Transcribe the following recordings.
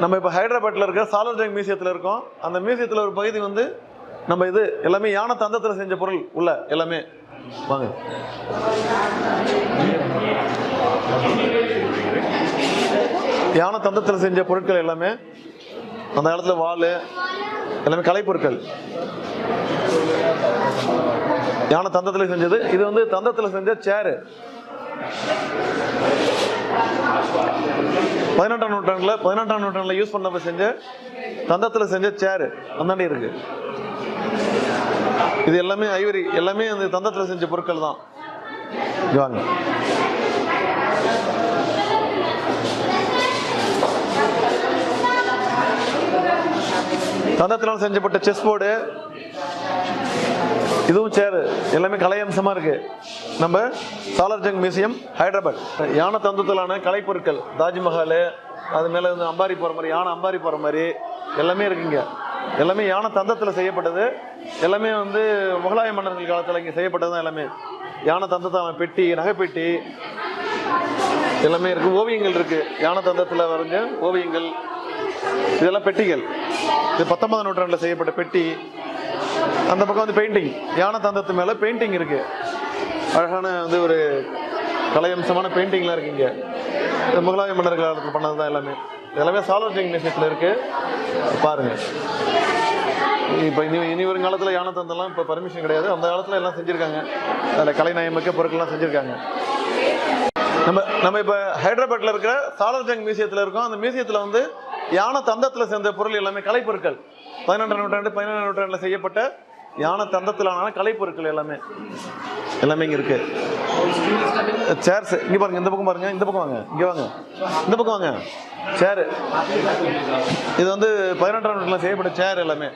நம்ம இப்போ ஹைதராபாத்தில் இருக்க சாலர்ஜங் மியூசியத்தில் இருக்கோம். அந்த மியூசியத்தில் ஒரு பகுதி வந்து நம்ம இது எல்லாமே யானை தந்தத்தில் செஞ்ச பொருள் உள்ள எல்லாமே. வாங்க. யானை தந்தத்தில் செஞ்ச பொருட்கள் எல்லாமே அந்த காலத்தில் வாள் எல்லாமே கலைப்பொருட்கள். யானை தந்தத்தில் செஞ்சது. இது வந்து தந்தத்தில் செஞ்ச சேரு. 18ஆம் நூற்றாண்டுல யூஸ் பண்ண செஞ்ச தந்தத்தில் செஞ்ச சேரு அந்தாண்டி இருக்கு. இது எல்லாமே ஐவரி, எல்லாமே அந்த தந்தத்தில் செஞ்ச பொருட்கள் தான். வாங்க. தந்தத்தினால் செஞ்சப்பட்ட செஸ் போர்டு, இதுவும் சேரு, எல்லாமே கலை அம்சமா இருக்கு. நம்ம சாலர்ஜங் மியூசியம் ஹைதராபாத். யானை தந்தத்திலான கலைப்பொருட்கள், தாஜ்மஹால், அது மேலே வந்து அம்பாரி போகிற மாதிரி, யானை அம்பாரி போகிற மாதிரி எல்லாமே இருக்குங்க. எல்லாமே யானை தந்தத்தில் செய்யப்பட்டது. எல்லாமே வந்து முகலாய மன்னர்கள் காலத்தில் இங்கே செய்யப்பட்டது தான். எல்லாமே யானை தந்தத்தான பெட்டி, நகைப்பெட்டி எல்லாமே இருக்குது. ஓவியங்கள் இருக்குது, யானை தந்தத்தில் வரைஞ்ச ஓவியங்கள். இதெல்லாம் பெட்டிகள். இது 19ஆம் நூற்றாண்டில் செய்யப்பட்ட பெட்டி. அந்த பக்கம் வந்து பெயிண்டிங், யானை தந்தத்து மேலே பெயிண்டிங் இருக்குது. அழகான வந்து ஒரு கலையம்சமான பெயிண்டிங்லாம் இருக்குங்க. முகலாய மன்னர்கள் காலத்தில் பண்ணது தான் எல்லாமே. எல்லாமே சாலர்ஜங் மியூசியத்தில் இருக்குது. பாருங்கள். இப்போ இனி வரும் காலத்தில் யானை தந்தெல்லாம் இப்போ பர்மிஷன் கிடையாது. அந்த காலத்தில் எல்லாம் செஞ்சுருக்காங்க. அதில் கலைநயமிக்க பொருட்கள்லாம் செஞ்சுருக்காங்க. நம்ம இப்போ ஹைதராபாத்தில் இருக்கிற சாலர்ஜங் மியூசியத்தில் இருக்கோம். அந்த மியூசியத்தில் வந்து யானை தந்தத்தில் சேர்ந்த பொருள் எல்லாமே கலைப்பொருட்கள். 18ஆம் நூற்றாண்டில் செய்யப்பட்ட யானை தந்தத்திலான கலைப்பொருட்கள் எல்லாமே இங்கே இருக்கு. சேர்ஸ் இங்கே பாருங்க, இந்த பக்கம் பாருங்க, இந்த பக்கம் வாங்க, இங்கே வாங்க, இந்த பக்கம் வாங்க. சேரு, இது வந்து 18ஆம் நூற்றாண்டில் செய்யப்பட்ட சேர் எல்லாமே.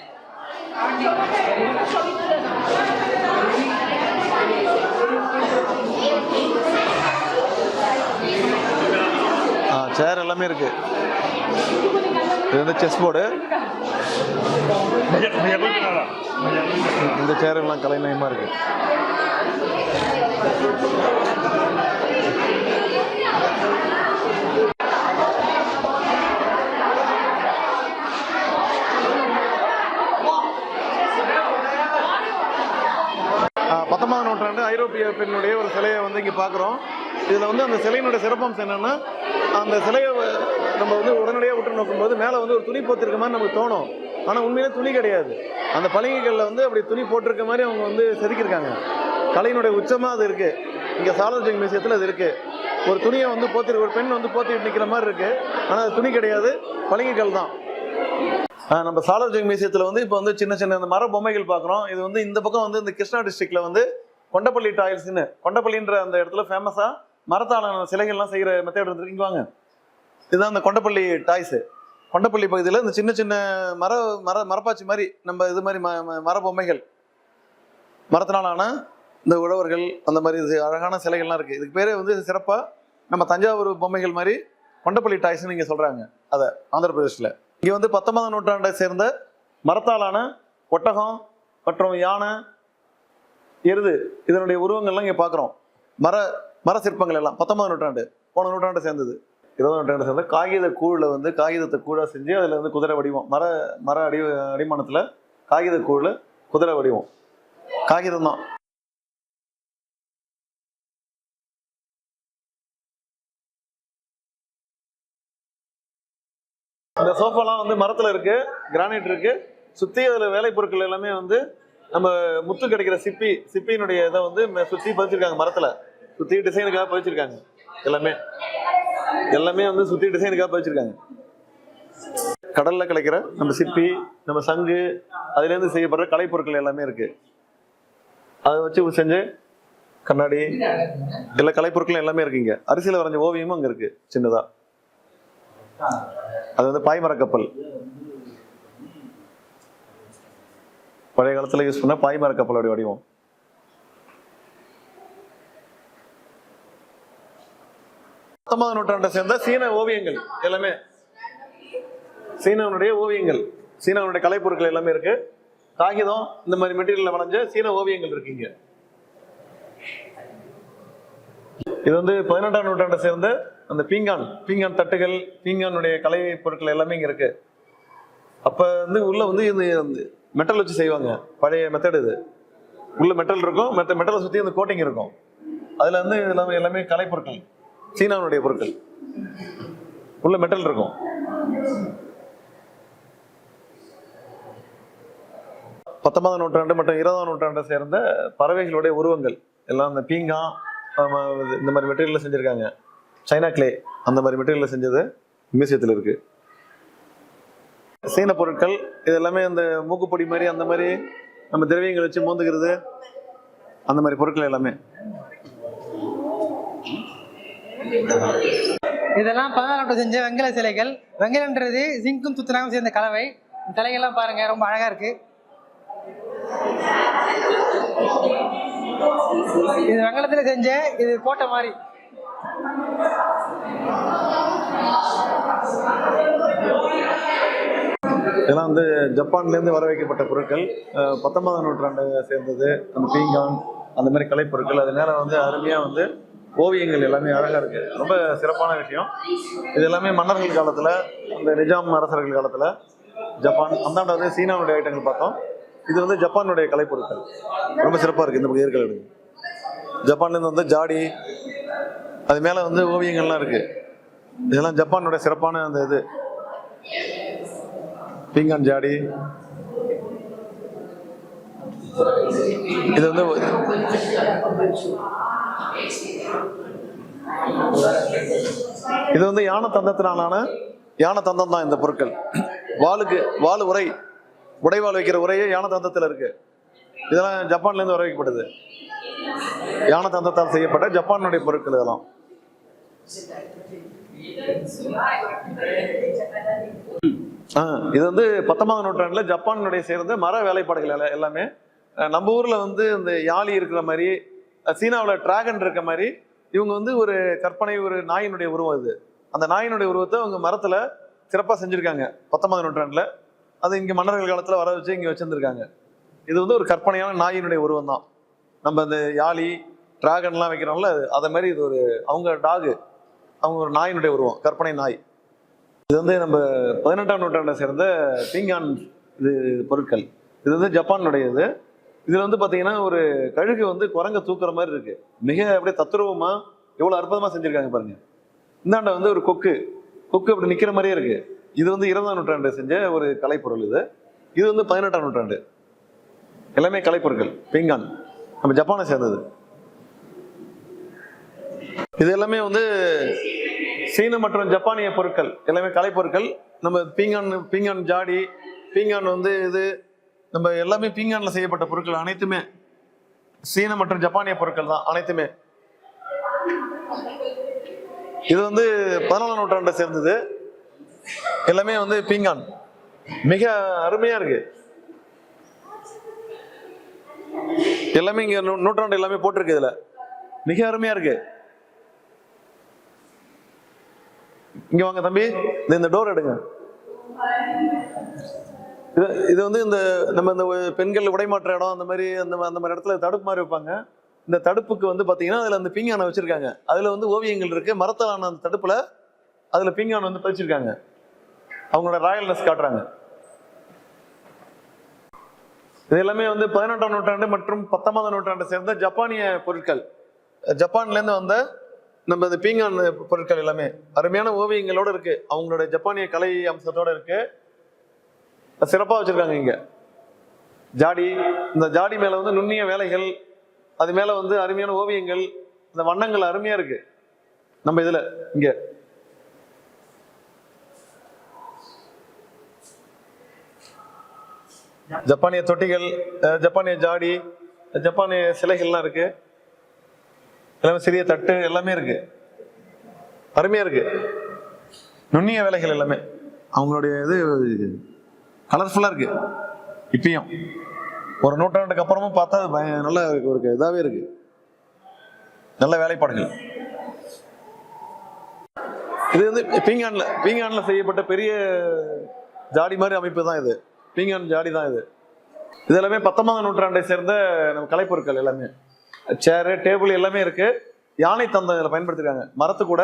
சேர் எல்லாமே இருக்கு. இது வந்து செஸ் போர்டு. இந்த சேர் எல்லாம் கலைநயமா இருக்கு. பத்தொன்பதாம் நூற்றாண்டு ஐரோப்பிய பெண்ணுடைய ஒரு சிலையை வந்து இங்கே பார்க்குறோம். இதில் வந்து அந்த சிலையினுடைய சிறப்பம்சம் என்னென்னா, அந்த சிலையை நம்ம வந்து உடனடியாக விட்டு நோக்கும்போது மேலே வந்து ஒரு துணி போத்திருக்க மாதிரி நமக்கு தோணும். ஆனால் உண்மையிலே துணி கிடையாது. அந்த பளிங்குகளில் வந்து அப்படி துணி போட்டிருக்க மாதிரி அவங்க வந்து செதுக்கியிருக்காங்க. கலையினுடைய உச்சமாக அது இருக்குது. இங்கே சாலர்ஜங் மியூசியத்தில் அது இருக்குது. ஒரு துணியை வந்து போத்திருக்கு, ஒரு பெண் வந்து போத்திட்டு நிற்கிற மாதிரி இருக்குது. ஆனால் அது துணி கிடையாது, பளிங்குகள் தான். நம்ம சாலர்ஜங் மியூசியத்தில் வந்து இப்போ வந்து சின்ன சின்ன மர பொம்மைகள் பார்க்குறோம். இது வந்து இந்த பக்கம் வந்து இந்த கிருஷ்ணா டிஸ்ட்ரிக்டில் வந்து கொண்டப்பள்ளி டாயில்ஸ்ன்னு, கொண்டப்பள்ளின்ற அந்த இடத்துல ஃபேமஸாக மரத்தாலான சிலைகள்லாம் செய்கிற மெத்தட் இருந்துருக்கு. இங்கே வாங்க. இதுதான் இந்த கொண்டப்பள்ளி டாய்ஸு. கொண்டப்பள்ளி பகுதியில் இந்த சின்ன சின்ன மரப்பாச்சி மாதிரி நம்ம இது மாதிரி மர பொம்மைகள், மரத்தினாலான இந்த உழவர்கள், அந்த மாதிரி இது அழகான சிலைகள்லாம் இருக்குது. இதுக்கு பேரே வந்து சிறப்பாக நம்ம தஞ்சாவூர் பொம்மைகள் மாதிரி கொண்டப்பள்ளி டாய்ஸ்ன்னு இங்கே சொல்கிறாங்க. அதை ஆந்திர பிரதேசில். இங்கே வந்து 19ஆம் நூற்றாண்டை சேர்ந்த மரத்தாலான ஒட்டகம் மற்றும் யானை, எருது, இதனுடைய உருவங்கள்லாம் இங்கே பார்க்குறோம். மர சிற்பங்கள் எல்லாம் 19ஆம் நூற்றாண்டு, போன நூற்றாண்டை சேர்ந்தது. 20ஆம் நூற்றாண்டை சேர்ந்த காகித கூழில் வந்து காகிதத்தை கூழாக செஞ்சு அதில் வந்து குதிரை வடிவம், மர அடிமானத்தில் காகித கூழ், குதிரை வடிவம், காகிதம் தான். இந்த சோஃபாலாம் வந்து மரத்தில் இருக்கு, கிரானைட் இருக்கு. சுற்றி அதில் வேலை பொருட்கள் எல்லாமே வந்து நம்ம முத்து கிடைக்கிற சிப்பியினுடைய இதை வந்து சுற்றி பதிச்சிருக்காங்க. மரத்தில் சுற்றி டிசைனுக்காக பதிச்சிருக்காங்க. எல்லாமே வந்து சுற்றி டிசைனுக்காக பதிச்சிருக்காங்க. கடலில் கிடைக்கிற நம்ம சிப்பி, நம்ம சங்கு, அதுலேருந்து செய்யப்படுற கலைப்பொருட்கள் எல்லாமே இருக்கு. அதை வச்சு செஞ்சு கண்ணாடி, எல்லா கலைப்பொருட்களும் எல்லாமே இருக்குங்க. அரிசியில் வரைஞ்ச ஓவியமும் அங்கே இருக்கு சின்னதா. அது வந்து பாய்மர கப்பல், பழைய காலத்தில் யூஸ் பண்ண பாய்மர கப்பலோட வடிவம். பத்தொன்பதாம் நூற்றாண்டை சேர்ந்த சீன ஓவியங்கள் எல்லாமே, சீனாவுடைய ஓவியங்கள், சீனாவுடைய கலைப்பொருட்கள் எல்லாமே இருக்கு. காகிதம், இந்த மாதிரி மெட்டீரியல்ல வளைஞ்ச சீன ஓவியங்கள் இருக்குங்க. இது வந்து 18ஆம் நூற்றாண்டை சேர்ந்த அந்த பீங்கான் தட்டுகள், பீங்கானுடைய கலை பொருட்கள் எல்லாமே இங்கே இருக்கு. அப்போ வந்து உள்ள வந்து இந்த மெட்டல் வச்சு செய்வாங்க, பழைய மெத்தட் இது. உள்ள மெட்டல் இருக்கும், மெட்டலை சுற்றி அந்த கோட்டிங் இருக்கும். அதில் வந்து எல்லாமே கலை பொருட்கள், சீனாவுடைய பொருட்கள். உள்ள மெட்டல் இருக்கும். பத்தொன்பதாம் நூற்றாண்டு மற்றும் 20ஆம் நூற்றாண்டை சேர்ந்த பறவைகளுடைய உருவங்கள் எல்லாம் இந்த பீங்கான் இந்த மாதிரி மெட்டீரியல்ல செஞ்சிருக்காங்க. சைனா கிளே அந்த மாதிரி மெட்டீரியல்ல செஞ்சது மியூசியத்தில் இருக்கு. சீன பொருட்கள் இது எல்லாமே அந்த மூக்குப்பொடி மாதிரி, அந்த மாதிரி நம்ம திரவியங்கள் வச்சு மோந்துக்கிறது, அந்த மாதிரி பொருட்கள் எல்லாமே. இதெல்லாம் 14 செஞ்ச வெங்கல சிலைகள். வெங்கலன்றது ஜிங்கும் துத்தநாகம் சேர்ந்த கலவை. சிலைகள்லாம் பாருங்க, ரொம்ப அழகா இருக்கு. இது வெங்கலத்துல செஞ்ச இது கோட்டை மாதிரி. இதெல்லாம் வந்து ஜப்பான்லேருந்து வர வைக்கப்பட்ட பொருட்கள். 19ஆம் நூற்றாண்டை சேர்ந்தது. அந்த பீங்கான் அந்த மாதிரி கலைப்பொருட்கள். அது மேலே வந்து அருமையாக வந்து ஓவியங்கள் எல்லாமே அழகாக இருக்குது. ரொம்ப சிறப்பான விஷயம். இது எல்லாமே மன்னர்கள் காலத்தில், அந்த நிஜாம் அரசர்கள் காலத்தில் ஜப்பான், அந்தாண்ட வந்து சீனாவுடைய ஐட்டங்கள் பார்த்தோம். இது வந்து ஜப்பானுடைய கலைப்பொருட்கள். ரொம்ப சிறப்பாக இருக்குது. இந்த ஏற்கள் எடுக்கு ஜப்பான்லேருந்து வந்து ஜாடி, அது மேலே வந்து ஓவியங்கள்லாம் இருக்குது. இதெல்லாம் ஜப்பானுடைய சிறப்பான அந்த இது பீங்கான் ஜாடி. இது வந்து இது வந்து யானை தந்தத்தினாலான யானை தந்தம் தான் இந்த பொருட்கள். வால் உடைவாள் வைக்கிற உரையே யானை தந்தத்தில் இருக்கு. இதெல்லாம் ஜப்பான்ல இருந்து வர வைக்கப்படுது. யானை தந்தத்தால் செய்யப்பட்ட ஜப்பானுடைய பொருட்கள் இதெல்லாம். இது வந்து 19ஆம் நூற்றாண்டுல ஜப்பானுடைய சேர்ந்த மர வேலைப்பாடுகள் எல்லாமே. நம்ம ஊர்ல வந்து இந்த யாழி இருக்கிற மாதிரி, சீனாவில் டிராகன் இருக்க மாதிரி, இவங்க வந்து ஒரு கற்பனை, ஒரு நாயினுடைய உருவம். இது அந்த நாயினுடைய உருவத்தை அவங்க மரத்துல சிறப்பாக செஞ்சிருக்காங்க 19ஆம் நூற்றாண்டுல. அது இங்க மன்னர்கள் காலத்துல வர வச்சு இங்க வச்சிருந்திருக்காங்க. இது வந்து ஒரு கற்பனையான நாயினுடைய உருவம் தான். நம்ம இந்த யாழி டிராகன்லாம் வைக்கிறோம்ல, அதை மாதிரி இது ஒரு அவங்க டாகு, அவங்க ஒரு நாயினுடைய உருவம், கற்பனை நாய். இது வந்து நம்ம 18ஆம் நூற்றாண்டை சேர்ந்த பீங்கான் இது பொருட்கள். இது வந்து ஜப்பானுடைய இது. இதுல வந்து பாத்தீங்கன்னா ஒரு கழுகு வந்து குரங்க தூக்குற மாதிரி இருக்கு. மிக அப்படியே தத்துருவமா எவ்வளவு அற்புதமா செஞ்சிருக்காங்க பாருங்க. இந்தாண்ட வந்து ஒரு கொக்கு அப்படி நிக்கிற மாதிரியே இருக்கு. இது வந்து 20ஆம் நூற்றாண்டு செஞ்ச ஒரு கலைப்பொருள். இது வந்து 18ஆம் நூற்றாண்டு. எல்லாமே கலைப்பொருட்கள். பீங்கான் நம்ம ஜப்பானை சேர்ந்தது. இது எல்லாமே வந்து சீன மற்றும் ஜப்பானிய பொருட்கள், எல்லாமே கலைப்பொருட்கள். நம்ம பீங்கான் ஜாடி, பீங்கான் வந்து இது நம்ம எல்லாமே பீங்கான்ல செய்யப்பட்ட பொருட்கள் அனைத்துமே சீன மற்றும் ஜப்பானிய பொருட்கள் தான் அனைத்துமே. இது வந்து 14ஆம் நூற்றாண்டை சேர்ந்தது. எல்லாமே வந்து பீங்கான் மிக அருமையா இருக்கு. எல்லாமே இங்க நூற்றாண்டு எல்லாமே போட்டிருக்கு. இதுல மிக அருமையா இருக்கு. இங்க வாங்க தம்பி, இந்த டோர் எடுங்க. இது வந்து இந்த நம்ம இந்த பெண்கள் உடைமாற்ற இடம், அந்த மாதிரி இடத்துல தடுப்பு மாதிரி வைப்பாங்க. இந்த தடுப்புக்கு வந்து பாத்தீங்கன்னா அதுல அந்த பீங்கானை வச்சிருக்காங்க. அதுல வந்து ஓவியங்கள் இருக்கு. மரத்தாலான அந்த தடுப்புல அதுல பீங்கான் வந்து பதிச்சிருக்காங்க. அவங்களோட ராயல்னஸ் காட்டுறாங்க. இது எல்லாமே வந்து 18ஆம் நூற்றாண்டு மற்றும் 19ஆம் நூற்றாண்டை சேர்ந்த ஜப்பானிய பொருட்கள். ஜப்பான்ல இருந்து வந்த நம்ம இந்த பீங்கான் பொருட்கள் எல்லாமே அருமையான ஓவியங்களோட இருக்கு. அவங்களோட ஜப்பானிய கலை அம்சத்தோட இருக்கு. சிறப்பா வச்சிருக்காங்க. இங்க ஜாடி, இந்த ஜாடி மேல வந்து நுண்ணிய வேலைகள், அது மேல வந்து அருமையான ஓவியங்கள், இந்த வண்ணங்கள் அருமையா இருக்கு. நம்ம இதுல இங்க ஜப்பானிய தொட்டிகள், ஜப்பானிய ஜாடி, ஜப்பானிய சிலைகள்லாம் இருக்கு. எல்லாமே சிறிய தட்டு எல்லாமே இருக்கு. அருமையா இருக்கு. நுண்ணிய வேலைகள் எல்லாமே அவங்களுடைய இது கலர்ஃபுல்லா இருக்கு. இப்பயும் ஒரு நூற்றாண்டுக்கு அப்புறமும் பார்த்தா நல்ல ஒரு இதாவே இருக்கு. நல்ல வேலைப்பாடுகள். இது வந்து பீங்கான்ல செய்யப்பட்ட பெரிய ஜாடி மாதிரி அமைப்பு தான் இது. பீங்கான் ஜாடி தான் இது. இது எல்லாமே 19ஆம் நூற்றாண்டை சேர்ந்த நம்ம கலைப்பொருட்கள். எல்லாமே சேரு, டேபிள் எல்லாமே இருக்கு. யானை தந்தம் இதில் பயன்படுத்திருக்காங்க. மரத்து கூட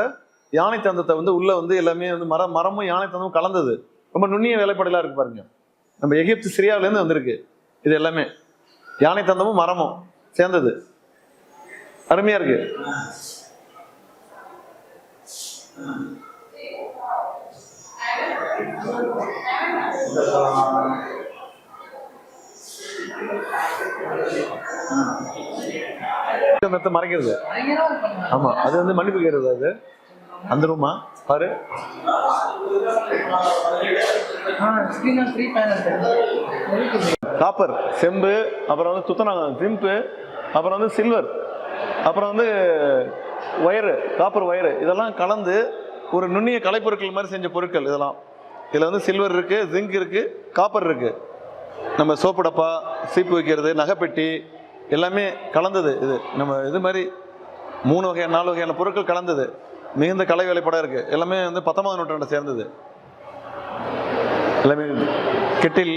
யானை தந்தத்தை வந்து உள்ள வந்து எல்லாமே வந்து மரமும் யானை தந்தமும் கலந்தது. ரொம்ப நுண்ணிய வேலைப்பாடுலாம் இருக்கு பாருங்க. நம்ம எகிப்து சிரியாவிலேருந்து வந்திருக்கு இது எல்லாமே. யானை தந்தமும் மரமும் சேர்ந்தது. அருமையா இருக்கு. மறைக்கிறது. ஆமா, அது வந்து மன்னிப்புக்கிறது. அது அந்த ரூமா பாரு. காப்பர் செம்பு, அப்புறம் வந்து துத்தநாகம் ஜிம்பு, அப்புறம் வந்து சில்வர், அப்புறம் வந்து ஒயரு காப்பர் ஒயரு, இதெல்லாம் கலந்து ஒரு நுண்ணிய கலைப்பொருட்கள் மாதிரி செஞ்ச பொருட்கள் இதெல்லாம். இதில் வந்து சில்வர் இருக்கு, ஜிங்க் இருக்கு, காப்பர் இருக்கு. நம்ம சோப்பு டப்பா, சீப்பு வைக்கிறது, நகைப்பெட்டி எல்லாமே கலந்தது. இது நம்ம இது மாதிரி 3 வகையான 4 வகையான பொருட்கள் கலந்தது. மிகுந்த கலை வேலைப்பாடாக இருக்கு. எல்லாமே வந்து 19ஆம் நூற்றாண்டை சேர்ந்தது. எல்லாமே கெட்டில்,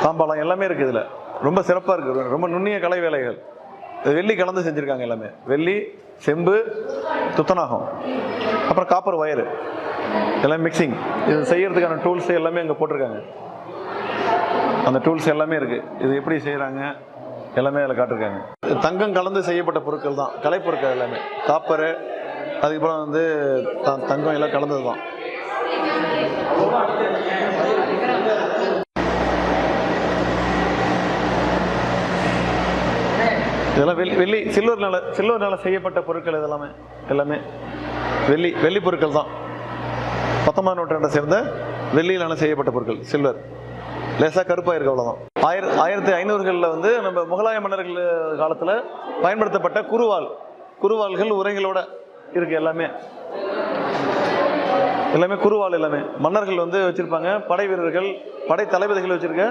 தாம்பாளம் எல்லாமே இருக்கு. இதில் ரொம்ப சிறப்பாக இருக்கு. ரொம்ப நுண்ணிய கலை வேலைகள். வெள்ளி கலந்து செஞ்சுருக்காங்க. எல்லாமே வெள்ளி, செம்பு, துத்தநாகம், அப்புறம் காப்பர் ஒயரு எல்லாம் மிக்சிங். இது செய்யறதுக்கான டூல்ஸ் எல்லாமே அங்கே போட்டிருக்காங்க. அந்த டூல்ஸ் எல்லாமே இருக்கு. இது எப்படி செய்யறாங்க எல்லாமே அதில் காட்டிருக்காங்க. தங்கம் கலந்து செய்யப்பட்ட பொருட்கள் தான் கலைப்பொருட்கள் எல்லாமே. காப்பரு, அதுக்கப்புறம் வந்து தங்கம் எல்லாம் கலந்தது தான். இதெல்லாம் வெள்ளி சில்வர்னால செய்யப்பட்ட பொருட்கள். இதெல்லாமே எல்லாமே வெள்ளி பொருட்கள் தான். 19ஆம் நூற்றாண்டை சேர்ந்த வெள்ளியிலான செய்யப்பட்ட பொருட்கள். சில்வர் லேசாக கருப்பாக இருக்கு, அவ்வளோதான். 1500களில் வந்து நம்ம முகலாய மன்னர்கள் காலத்தில் பயன்படுத்தப்பட்ட குருவாள்கள் உரைகளோட இருக்கு. எல்லாமே குருவாள். எல்லாமே மன்னர்கள் வந்து வச்சிருப்பாங்க. படை வீரர்கள், படை தளபதிகள் வச்சிருக்க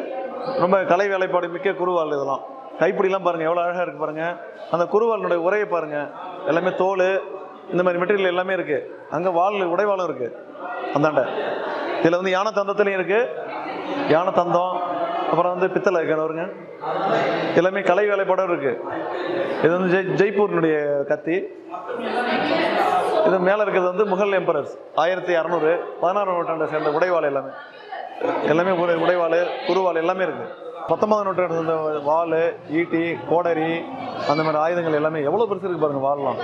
ரொம்ப கலை வேலைப்பாடு மிக்க குருவாள். இதெல்லாம் கைப்பிடிலாம் பாருங்க எவ்வளோ அழகாக இருக்கு பாருங்க. அந்த குருவாளுடைய உரையை பாருங்க. எல்லாமே தோல், இந்த மாதிரி மெட்டீரியல் எல்லாமே இருக்கு. அங்கே உடைவாளும் இருக்கு அந்தாண்ட. இதில் வந்து யானை தந்தத்துலையும் இருக்கு, யானை தந்தம், அப்புறம் வந்து பித்தளை வருங்க. எல்லாமே கலை வேலைப்பாடும் இருக்கு. இது வந்து ஜெய்ப்பூரினுடைய கத்தி. இது மேலே இருக்கிறது வந்து முகல் எம்பரர்ஸ் 1600 16ஆம் நூற்றாண்டை சேர்ந்த உடைவாள். எல்லாமே உடைவாள், குருவாள் எல்லாமே இருக்கு. 19ஆம் நூற்றாண்டு சேர்ந்த வாள், ஈட்டி, கோடரி, அந்த மாதிரி ஆயுதங்கள் எல்லாமே எவ்வளோ பெருசு இருக்கு பாருங்க. வாள்லாம்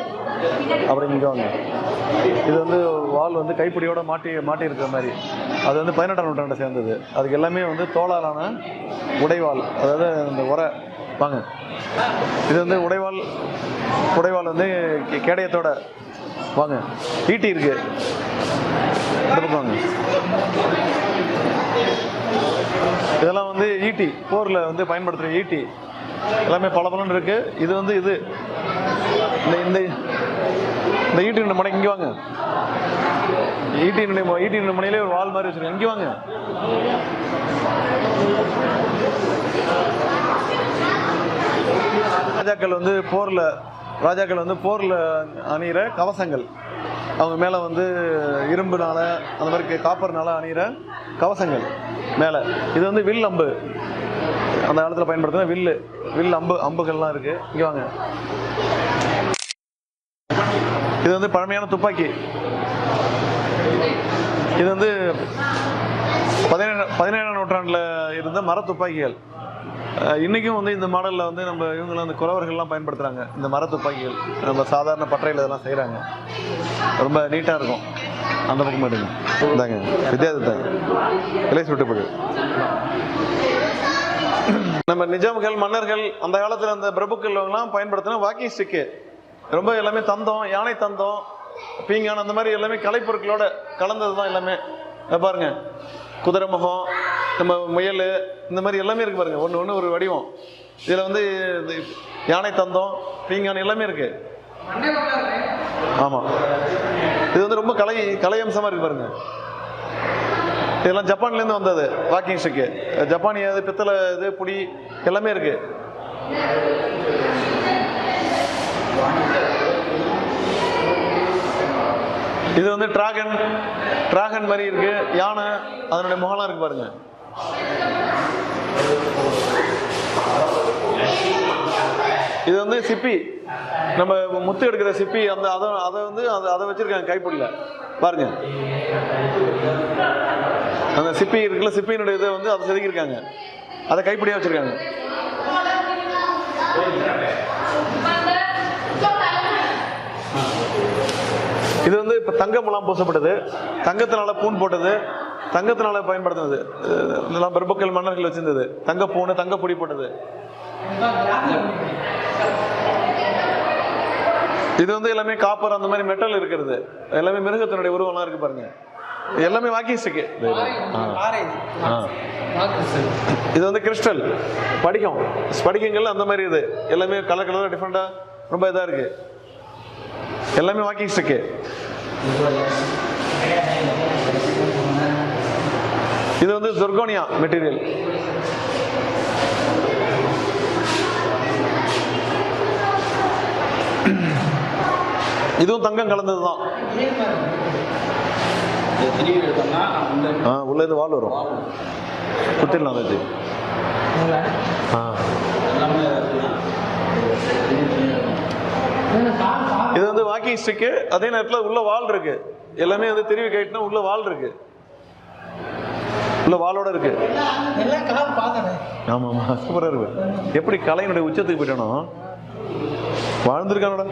அப்படிங்கிறவங்க. இது வந்து வாள் வந்து கைப்பிடியோட மாட்டி இருக்கிற மாதிரி. அது வந்து 18ஆம் நூற்றாண்டை சேர்ந்தது. அதுக்கு எல்லாமே வந்து தோளாலான உடைவாள், அதாவது இந்த உரை வாங்க. இது வந்து உடைவாள் வந்து கேடயத்தோட வாங்க. ஈட்டி இருக்கு, இந்த பக்கம் வாங்க. இதெல்லாம் வந்து ஈட்டி, போரில் வந்து பயன்படுத்துகிற ஈட்டி எல்லாமே பலபலன்னு இருக்கு. இது வந்து இந்த ஈட்டினுடைய முனை இங்கே வாங்க. ஈட்டினுடைய முனையிலே ஒரு வால் மாதிரி வச்சிருக்கேன். இங்கே வாங்க. ராஜாக்கள் வந்து போரில் அணிகிற கவசங்கள். அவங்க மேலே வந்து இரும்புனால, அந்த மாதிரி காப்பர்னால அணிகிற கவசங்கள் மேலே. இது வந்து வில் அம்பு, அந்த காலத்தில் பயன்படுத்தின வில் அம்புகள்லாம் இருக்கு. இங்கே வாங்க. இது வந்து பழமையான துப்பாக்கி. இது வந்து 17ஆம் நூற்றாண்டில் இருந்த மர துப்பாக்கிகள். இன்றைக்கும் வந்து இந்த மாடலில் வந்து நம்ம இவங்களாம் அந்த குறவர்கள்லாம் பயன்படுத்துகிறாங்க. இந்த மர துப்பாக்கிகள் நம்ம சாதாரண பட்டறையில் இதெல்லாம் செய்கிறாங்க. ரொம்ப நீட்டாக இருக்கும். அந்த பக்கம் எடுங்க. இந்தாங்க வித்தியாசத்தை இலேஸ் விட்டுப்படு. நம்ம நிஜாம்கள், மன்னர்கள், அந்த காலத்தில் அந்த பிரபுக்கள்லாம் பயன்படுத்தின வாக்கிங் ஸ்டிக்கு. ரொம்ப எல்லாமே தந்தம், யானை தந்தம், பீங்கான், அந்த மாதிரி எல்லாமே கலைப்பொருட்களோட கலந்தது தான் எல்லாமே. பாருங்க, குதிரை முகம், நம்ம முயல், இந்த மாதிரி எல்லாமே இருக்கு பாருங்க. ஒன்று ஒரு வடிவம். இதில் வந்து யானை தந்தம், பீங்கான் எல்லாமே இருக்கு. ஆமாம், இது வந்து ரொம்ப கலை அம்சமாக இருக்கு பாருங்க. இதெல்லாம் ஜப்பான்லேருந்து வந்தது வாக்கிங் ஸ்டிக்கு. ஜப்பானிய பித்தளை இது புடி எல்லாமே இருக்கு. இது வந்து டிராகன் மாதிரி இருக்கு. யானை, அதனுடைய முகலாம் இருக்கு பாருங்க. இது வந்து சிப்பி, நம்ம முத்து எடுக்கிற சிப்பி. அந்த அதை வந்து அதை வச்சிருக்காங்க கைப்பிடியில் பாருங்க. அந்த சிப்பி இருக்குல்ல, சிப்பியினுடைய இதை வந்து அதை செதுக்கியிருக்காங்க, அதை கைப்பிடியாக வச்சிருக்காங்க. இது வந்து இப்போ தங்கமெல்லாம் பூசப்பட்டது, தங்கத்தினால பூன் போட்டது, தங்கத்தினால பயன்படுத்தினது. இதெல்லாம் பெரும்பக்கல் மன்னர்கள் வச்சிருந்தது. தங்க பூனு, தங்க பொடி போட்டது. இது வந்து எல்லாமே காப்பர் அந்த மாதிரி மெட்டல் இருக்கிறது. எல்லாமே மிருகத்தினுடைய உருவம்லாம் இருக்கு பாருங்க. எல்லாமே வாக்கிங் ஸ்டிக்கு. இது வந்து கிறிஸ்டல் படிகம், ஸ்படிகங்கள் அந்த மாதிரி. இது எல்லாமே கலர் கலராக டிஃப்ரெண்டாக ரொம்ப இதாக இருக்கு. எல்லாமே வாக்கிங் ஸ்டிக்கு. இது வந்து ஜொர்கோனியா மெட்டீரியல். இதுவும் தங்கம் கலந்தது தான். உள்ள இது வால் வரும், குத்திடலாம் அது. இது வந்து வாக்கிங் ஸ்டிக்கு. அதே நேரத்தில் உள்ள வால் இருக்கு. எல்லாமே வந்து திருவி கைட்டுனா உள்ள வால் இருக்கு, உள்ள வாலோட இருக்கு. ஆமா ஆமா, சூப்பரா இருக்கு. எப்படி கலையினுடைய உச்சத்துக்கு போயிட்டானோ வாழ்ந்திருக்கானோட.